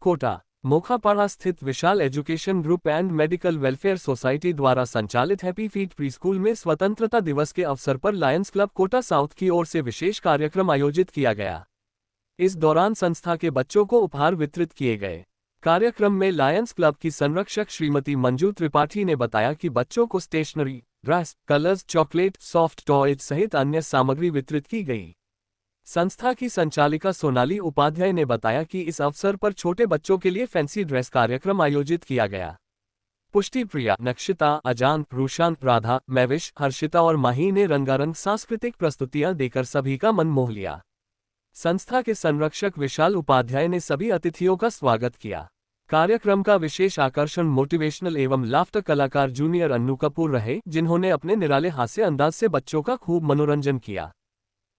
कोटा मोखापाड़ा स्थित Vishal education group and medical welfare society द्वारा संचालित हैप्पी फीट प्रीस्कूल में स्वतंत्रता दिवस के अवसर पर लायंस क्लब कोटा साउथ की ओर से विशेष कार्यक्रम आयोजित किया गया। इस दौरान संस्था के बच्चों को उपहार वितरित किए गए। कार्यक्रम में लायंस क्लब की संरक्षक श्रीमती मंजू त्रिपाठी ने बताया कि बच्चों को stationery, dress, colours, chocolate, soft toys सहित अन्य सामग्री वितरित की गई। संस्था की संचालिका सोनाली उपाध्याय ने बताया कि इस अवसर पर छोटे बच्चों के लिए फैंसी ड्रेस कार्यक्रम आयोजित किया गया। पुष्टि प्रिया, नक्षिता, अजान, रूशांत, राधा, मैविश, हर्षिता और माही ने रंगारंग सांस्कृतिक प्रस्तुतियां देकर सभी का मन मोह लिया। संस्था के संरक्षक विशाल उपाध्याय ने सभी अतिथियों का स्वागत किया। कार्यक्रम का विशेष आकर्षण मोटिवेशनल एवं लाफ्टर कलाकार जूनियर अन्नू कपूर रहे, जिन्होंने अपने निराले हास्य अंदाज से बच्चों का खूब मनोरंजन किया।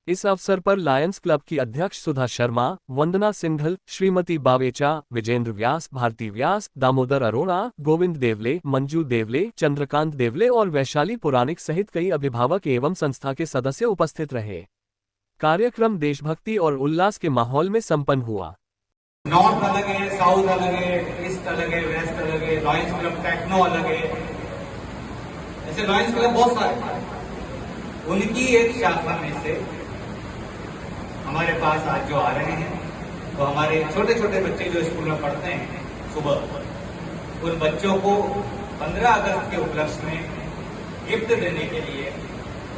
इस अवसर पर लायंस क्लब की अध्यक्ष सुधा शर्मा, वंदना सिंघल, श्रीमती बावेचा, विजेंद्र व्यास, भारती व्यास, दामोदर अरोड़ा, गोविंद देवले, मंजू देवले, चंद्रकांत देवले और वैशाली पुराणिक सहित कई अभिभावक एवं संस्था के सदस्य उपस्थित रहे। कार्यक्रम देशभक्ति और उल्लास के माहौल में संपन्न हुआ। नॉर्थ अलग है, साउथ अलग है, ईस्ट अलग है, वेस्ट अलग है, लायंस क्लब टेक्नो अलग है, ऐसे लायंस क्लब बहुत सारे। उनकी एक शाखा में से हमारे पास आज जो आ रहे हैं तो हमारे छोटे छोटे बच्चे जो स्कूल में पढ़ते हैं सुबह, उन बच्चों को 15 अगस्त के उपलक्ष्य में गिफ्ट देने के लिए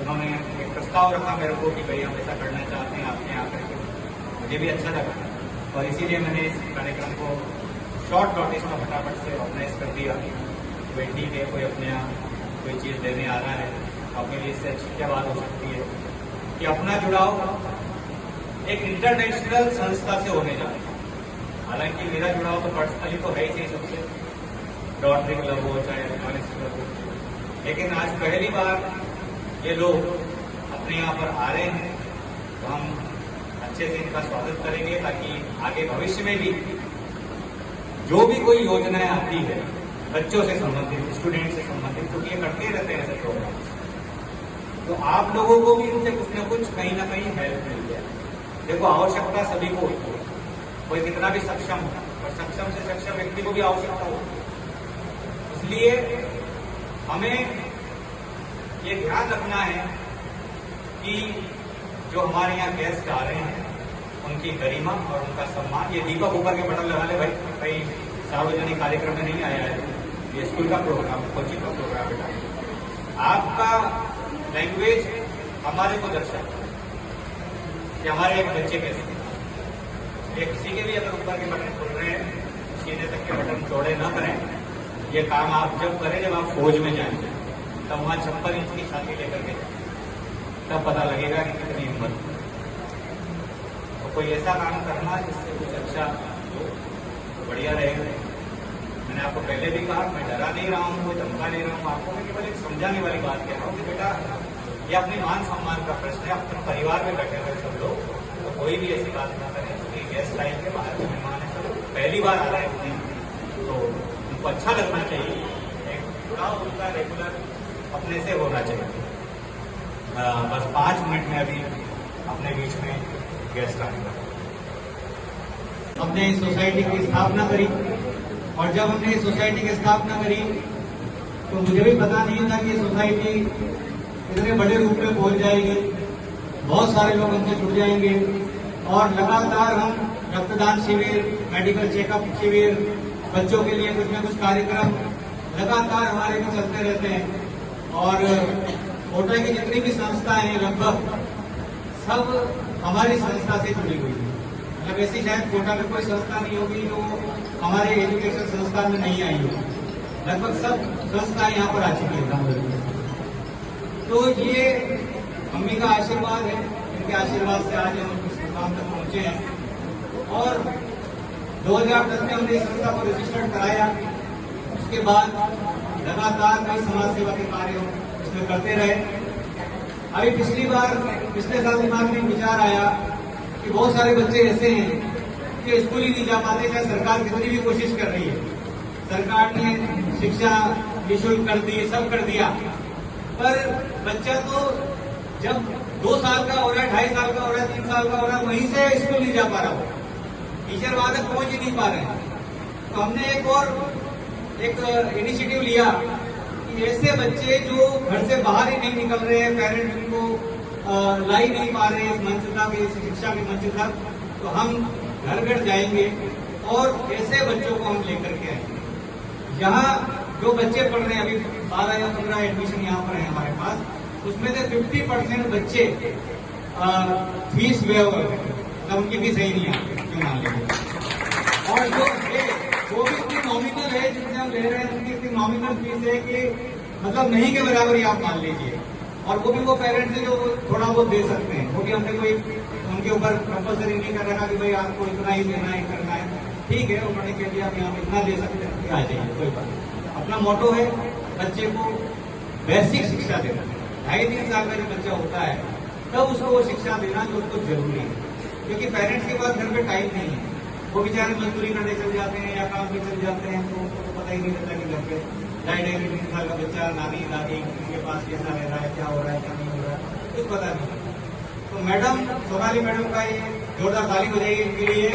उन्होंने एक प्रस्ताव रखा मेरे को कि भाई हम ऐसा करना चाहते हैं आपके यहाँ करके। मुझे भी अच्छा लगा और इसीलिए मैंने इस कार्यक्रम को शॉर्ट नोटिस में फटाफट से ऑर्गेनाइज कर दिया। कोई ठीक है, कोई अपने यहाँ कोई चीज़ देने आ रहा है, अपने लिए इससे अच्छी क्या बात हो सकती है कि अपना जुड़ाव एक इंटरनेशनल संस्था से होने जा रहा है। हालांकि मेरा जुड़ाव तो पर्सनली तो है ही सबसे, रोटरी क्लब हो चाहे लायंस क्लब हो, लेकिन आज पहली बार ये लोग अपने यहाँ पर आ रहे हैं तो हम अच्छे से इनका स्वागत करेंगे ताकि आगे भविष्य में भी जो भी कोई योजनाएं आती है बच्चों से संबंधित, स्टूडेंट से संबंधित, क्योंकि ये करते रहते हैं ऐसे प्रोग्राम, तो आप लोगों को भी इनसे कुछ न कुछ कहीं ना कहीं हेल्प मिल जाए। देखो, आवश्यकता सभी को होती है, कोई कितना भी सक्षम हो, और सक्षम से सक्षम व्यक्ति को भी आवश्यकता होती है। इसलिए हमें ये ध्यान रखना है कि जो हमारे यहाँ गेस्ट आ रहे हैं उनकी गरिमा और उनका सम्मान। ये दीपक ऊपर के बटन लगा ले भाई, कहीं सार्वजनिक कार्यक्रम में नहीं आया है, ये स्कूल का प्रोग्राम, कोचिंग का प्रोग्राम है। आपका लैंग्वेज हमारे को दर्शाता है कि हमारे एक बच्चे कैसे, ये किसी के भी अगर ऊपर के बटन खुल रहे हैं, सीधे तक के बटन चौड़े न करें। ये काम आप जब करें जब आप फौज में जाएंगे, तब वहां 56 इंच की छाती लेकर के तब पता लगेगा कि कितनी हिम्मत। तो कोई ऐसा काम करना जिससे कुछ अच्छा हो तो बढ़िया रहेगा। मैंने आपको पहले भी कहा, मैं डरा नहीं रहा हूँ, कोई धमका नहीं रहा हूँ आपको, मैं केवल एक समझाने वाली बात कह रहा हूँ कि बेटा ये अपने मान सम्मान का प्रश्न है। अपने परिवार में बैठे हुए सब लोग तो कोई भी ऐसी बात ना करें, क्योंकि गेस्ट आएंगे, बाहर के मेहमान है, सब पहली बार आ रहे हैं तो उनको अच्छा लगना चाहिए। एक जुड़ाव उनका रेगुलर अपने से होना चाहिए। बस 5 मिनट में अभी अपने बीच में गेस्ट आएंगे। हमने इस सोसाइटी की स्थापना करी और जब हमने इस सोसाइटी की स्थापना करी तो मुझे भी पता नहीं था कि सोसाइटी इतने बड़े रूप में पहुंच जाएगी, बहुत सारे लोग हमसे जुड़ जाएंगे और लगातार हम रक्तदान शिविर, मेडिकल चेकअप शिविर, बच्चों के लिए कुछ न कुछ कार्यक्रम लगातार हमारे भी चलते रहते हैं। और कोटा की जितनी भी संस्थाएं हैं लगभग सब हमारी संस्था से जुड़ी हुई है। मतलब ऐसी शायद कोटा में कोई संस्था नहीं होगी जो हमारे एजुकेशन संस्था में नहीं आई होगी। लगभग सब संस्थाएं यहाँ पर आ चुकी है। तो ये मम्मी का आशीर्वाद है, इनके आशीर्वाद से आज हम इस मुकाम तक पहुंचे हैं। और 2010 में हमने इस संस्था को रजिस्टर्ड कराया। उसके बाद लगातार कई समाज सेवा के कार्य इसमें करते रहे। अभी पिछले साल दिमाग में विचार आया कि बहुत सारे बच्चे ऐसे हैं कि स्कूल ही नहीं जा पाते, चाहे सरकार कितनी भी कोशिश कर रही है। सरकार ने शिक्षा निःशुल्क कर दी, सब कर दिया, पर बच्चा तो जब 2 साल का हो रहा है, 2.5 साल का हो रहा है, 3 साल का हो रहा है, वहीं से स्कूल नहीं जा पा रहा हो। टीचर वहां तक पहुंच ही नहीं पा रहे हैं। तो हमने एक इनिशिएटिव लिया कि ऐसे बच्चे जो घर से बाहर ही नहीं निकल रहे हैं, पेरेंट्स उनको ला ही नहीं पा रहे इस मंच तक, इस शिक्षा के मंच तक, तो हम घर घर जाएंगे और ऐसे बच्चों को हम लेकर के आएंगे। यहाँ जो बच्चे पढ़ रहे हैं, अभी 12 या 15 एडमिशन यहाँ पर है हमारे पास, उसमें से 50% बच्चे फीस वेवर है, मतलब उनकी फीस सही नहीं आती, क्यों मान लीजिए। और जो है वो भी इतनी नॉमिनल है, जिससे हम ले रहे हैं उनकी इतनी नॉमिनल फीस है कि मतलब नहीं के बराबर ही आप मान लीजिए। और वो भी वो पेरेंट्स है जो थोड़ा बहुत दे सकते हैं, वो भी हमने कोई उनके ऊपर कंपल्सरी नहीं कर रखा कि भाई आपको इतना ही देना है, करना है। ठीक है, उन्होंने कह दिया आप यहाँ इतना दे सकते हैं, आ जाइए, कोई बात नहीं। अपना मोटो है बच्चे को बेसिक शिक्षा देना। 2.5-3 साल का जब बच्चा होता है तब उसको वो शिक्षा देना जो उसको जरूरी है, क्योंकि पेरेंट्स के पास घर पे टाइम नहीं है, वो बेचारे मजदूरी करने चल जाते हैं या काम पे चल जाते हैं, तो उनको तो पता ही नहीं रहता कि घर पे 2.5-3 साल का बच्चा नानी दादी उनके पास कैसा रह रहा है, क्या हो रहा है, क्या नहीं हो रहा है, कुछ पता नहीं। तो मैडम सोनाली मैडम का ये जोरदार ताली हो जाएगी इनके लिए।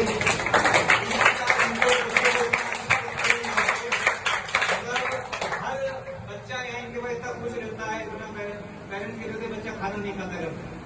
हर बच्चा यहाँ इनके वजह तक खुश रहता है, पेरेंट्स की वजह से बच्चा खाना नहीं खाता रहता।